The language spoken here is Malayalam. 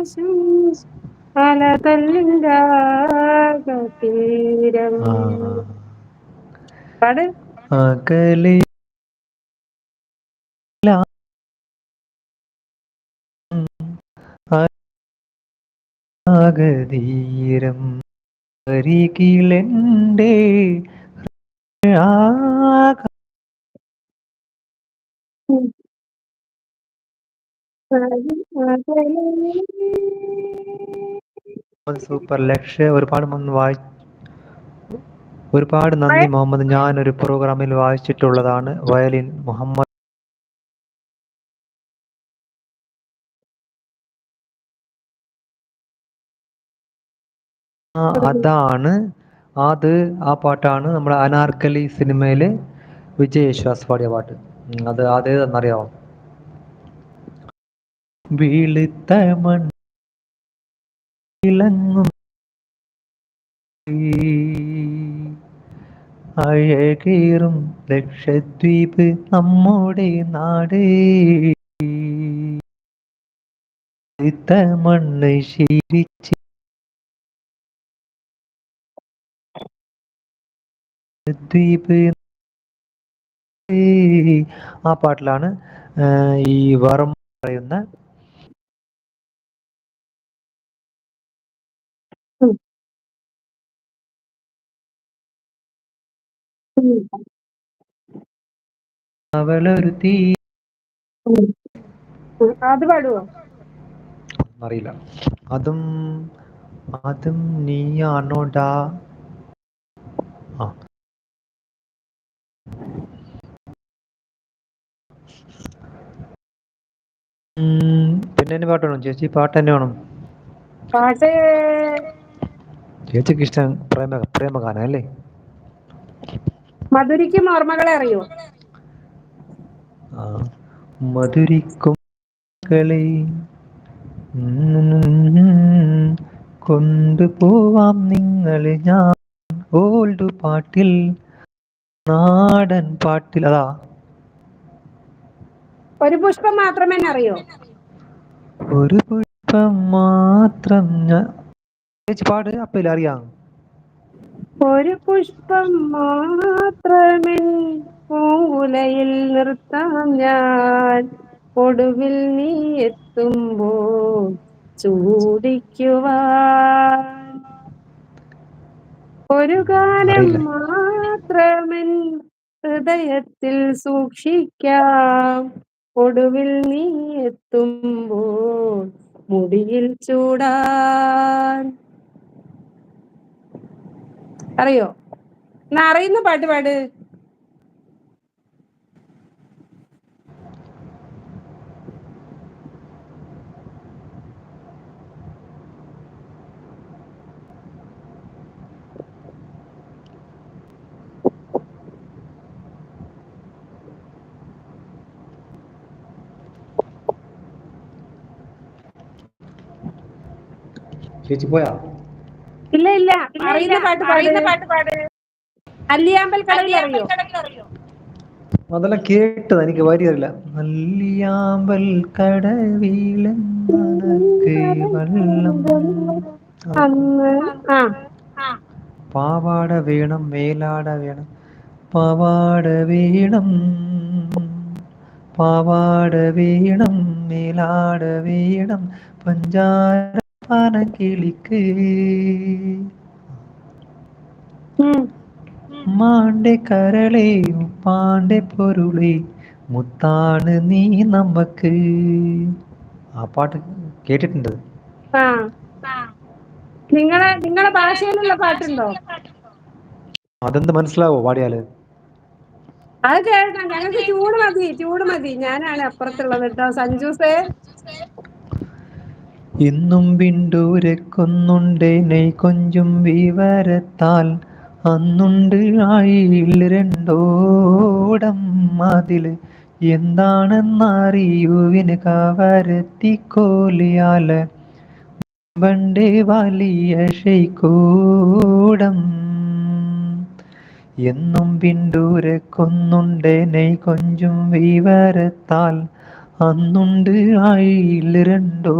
ആകാശം അലതല്ലും രാഗതീരം. ആ പാട്. അകലെ രാഗതീരം അരികിലെൻ്റെ ആകാശം. ഉം. അകലെ. സൂപ്പർ ലക്ഷ്യ, ഒരുപാട് നന്ദി മുഹമ്മദ്. ഞാൻ ഒരു പ്രോഗ്രാമിൽ വായിച്ചിട്ടുള്ളതാണ്. വയലിൻ മുഹമ്മദ്. അതാണ് ആ പാട്ടാണ് നമ്മുടെ അനാർക്കലി സിനിമയിലെ വിജയ് യേശുദാസ് പാടിയ പാട്ട്. അത് അതേതെന്നറിയാമോ? വെളുത്ത മണ്ണിലങ്ങും അഴകേറും ലക്ഷദ്വീപ് നമ്മുടെ നാട്. വെളുത്ത മണ്ണ് ശീലിച്ച് ദ്വീപ്. ആ പാട്ടിലാണ് ഈ വർമ്മ പറയുന്ന ഉം. ഉം. അവളൊരു തീ. ഉം. അത് പാടുവോ? അറിയില്ല. അതും അതും നീയാണോടാ. ആ പിന്നെ എന്നെ പാട്ട് വേണം ചേച്ചി, പാട്ട് തന്നെ വേണം. പാട്ട്. ചേച്ചിക്ക് ഇഷ്ടം പ്രേമഗാനം അല്ലേ? മധുരിക്കും ഓർമ്മകളെ അറിയോ? ആ മധുരിക്കും കളെ കൊണ്ടുപോവാം നിങ്ങളെ ഞാൻ ഓൾഡ് പാട്ടിൽ, നാടൻ പാട്ടിൽ. അതാ. ഒരു പുഷ്പം മാത്രമേ അറിയോ? ഒരു പുഷ്പം മാത്രം ഞാൻ. ചേച്ചി പാട്, അപ്പല്ല അറിയാം. ഒരു പുഷ്പം മാത്രമേ പൂങ്കുലയിൽ നിർത്താം ഞാൻ, ഒടുവിൽ നീ എത്തുമ്പോൾ ചൂടിക്കുവാൻ. ഒരു ഗാനം അറിയില്ല. മാത്രമെൻ ഹൃദയത്തിൽ സൂക്ഷിക്കാം, ഒടുവിൽ നീ എത്തുമ്പോൾ മുടിയിൽ ചൂടാൻ. അറിയോ? എന്നാ അറിയുന്ന പാട്ട് പാട്. ചേച്ചി പോയാ? ഇല്ല ഇല്ല, ഇല്ല ഇല്ല, അറിയുന്ന പാട്ട് പാട്. അറിയുന്ന പാട്ട് പാട്. അല്ലിയാമ്പൽ കടവിൽ അല്ലിയാമ്പൽ അറിയോ? കടവിൽ അറിയോ? അതെല്ലാം കേട്ടത്, എനിക്ക് വരി അറിയില്ല. അല്ലിയാമ്പൽ കടവിലെന്നനക്ക് വെള്ളം. അതാ. അന്ന്. ആ. പാവാട വേണം മേലാട വേണം, പാവാട വേണം, പാവാട വേണം മേലാട വേണം, പഞ്ചാര പനകിളിക്ക്. ഉം. മാണ്ടെ കരളെ ഉപ്പാണ്ടെ പൊരുളെ മുത്താണ് നീ നമ്മക്ക്. ആ പാട്ട് കേട്ടിട്ടുണ്ട്. ആ. നിങ്ങളെ ഭാഷയിലുള്ള പാട്ടുണ്ടോ? അതെന്ത് മനസ്സിലാവോ പാടിയാല്? അത് കേൾക്കാം. ഞങ്ങൾക്ക് ട്യൂണ് മതി, ട്യൂണ് മതി. ഞാനാണ് അപ്പുറത്തുള്ളത് കേട്ടോ, സഞ്ജൂസേ. ഇന്നും വിണ്ടൂരക്കൊന്നുണ്ടേ നെയ് കൊഞ്ചും വിവരത്താൽ, അന്നുണ്ട് ആഴിയിൽ രണ്ടോടം അതില് എന്താണെന്നറിയുവിന് കവരത്തിക്കോലിയാല് വണ്ടേ വലിയ ഷെയ്ക്കൂടം. എന്നും വിണ്ടൂരക്കൊന്നുണ്ടേ നെയ് കൊഞ്ചും വിവരത്താൽ, അന്നുണ്ട് ആഴിയിൽ രണ്ടോ